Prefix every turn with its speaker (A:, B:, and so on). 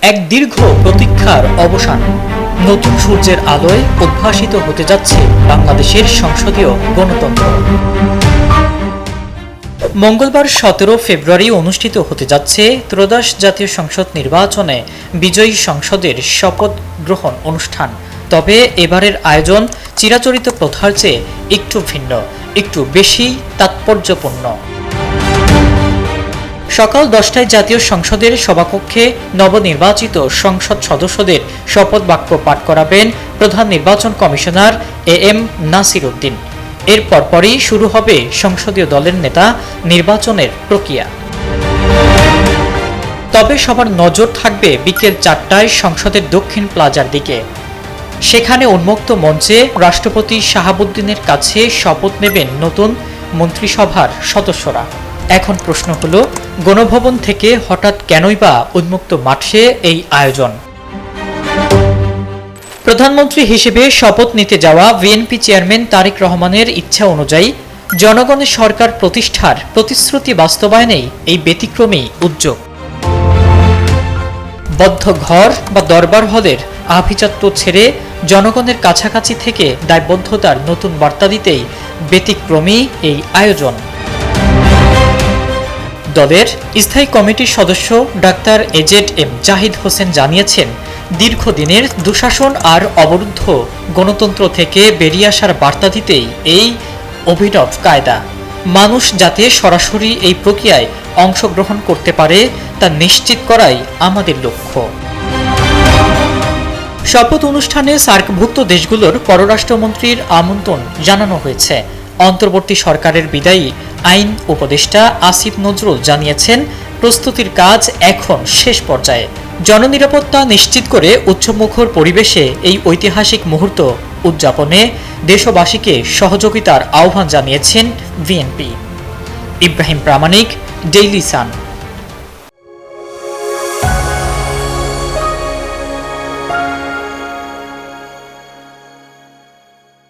A: এক দীর্ঘ প্রতীক্ষার অবসান। নতুন সূর্যের আলোয় উদ্ভাসিত হতে যাচ্ছে বাংলাদেশের সংসদীয় গণতন্ত্র। মঙ্গলবার 17 ফেব্রুয়ারি অনুষ্ঠিত হতে যাচ্ছে ত্রয়োদশ জাতীয় সংসদ নির্বাচনে বিজয়ী সংসদের শপথ গ্রহণ অনুষ্ঠান। তবে এবারের আয়োজন চিরাচরিত প্রথার চেয়ে একটু ভিন্ন, একটু বেশি তাৎপর্যপূর্ণ। সকাল 10টায় জাতীয় সংসদের সভাকক্ষে নবনির্বাচিত সংসদ সদস্যদের শপথ বাক্য পাঠ করাবেন প্রধান নির্বাচন কমিশনার AM নাসির উদ্দিন। এর পরপরই শুরু হবে সংসদীয় দলের নেতা নির্বাচনের প্রক্রিয়া। তবে সবার নজর থাকবে বিকেল 4টায় সংসদের দক্ষিণ প্লাজার দিকে। সেখানে উন্মুক্ত মঞ্চে রাষ্ট্রপতি শাহাবুদ্দিনের কাছে শপথ নেবেন নতুন মন্ত্রিসভার সদস্যরা। এখন প্রশ্ন হলো, গণভবন থেকে হঠাৎ কেনই বা উন্মুক্ত মাঠে এই আয়োজন? প্রধানমন্ত্রী হিসেবে শপথ নিতে যাওয়া বিএনপি চেয়ারম্যান তারেক রহমানের ইচ্ছা অনুযায়ী জনগণের সরকার প্রতিষ্ঠার প্রতিশ্রুতি বাস্তবায়নেই এই ব্যতিক্রমী উদ্যোগ। বদ্ধ ঘর বা দরবার হলের আভিজাত্য ছেড়ে জনগণের কাছাকাছি থেকে দায়বদ্ধতার নতুন বার্তা দিতেই ব্যতিক্রমী এই আয়োজন। দলের স্থায়ী কমিটির সদস্য ডাক্তার AZM জাহিদ হোসেন জানিয়েছেন, দীর্ঘদিনের দুঃশাসন আর অবরুদ্ধ গণতন্ত্র থেকে বেরিয়ে আসার বার্তা দিতেই এই অভিনব কায়দা। মানুষ যাতে সরাসরি এই প্রক্রিয়ায় অংশগ্রহণ করতে পারে তা নিশ্চিত করাই আমাদের লক্ষ্য। শপথ অনুষ্ঠানে সার্কভুক্ত দেশগুলোর পররাষ্ট্রমন্ত্রীর আমন্ত্রণ জানানো হয়েছে। অন্তর্বর্তী সরকারের বিদায়ী আইন উপদেষ্টা আসিফ নজরুল জানিয়েছেন, প্রস্তুতির কাজ এখন শেষ পর্যায়ে। জননিরাপত্তা নিশ্চিত করে উচ্চমুখর পরিবেশে এই ঐতিহাসিক মুহূর্ত উদযাপনে দেশবাসীকে সহযোগিতার আহ্বান জানিয়েছেন বিএনপি। ইব্রাহিম প্রামাণিক, ডেইলি সান।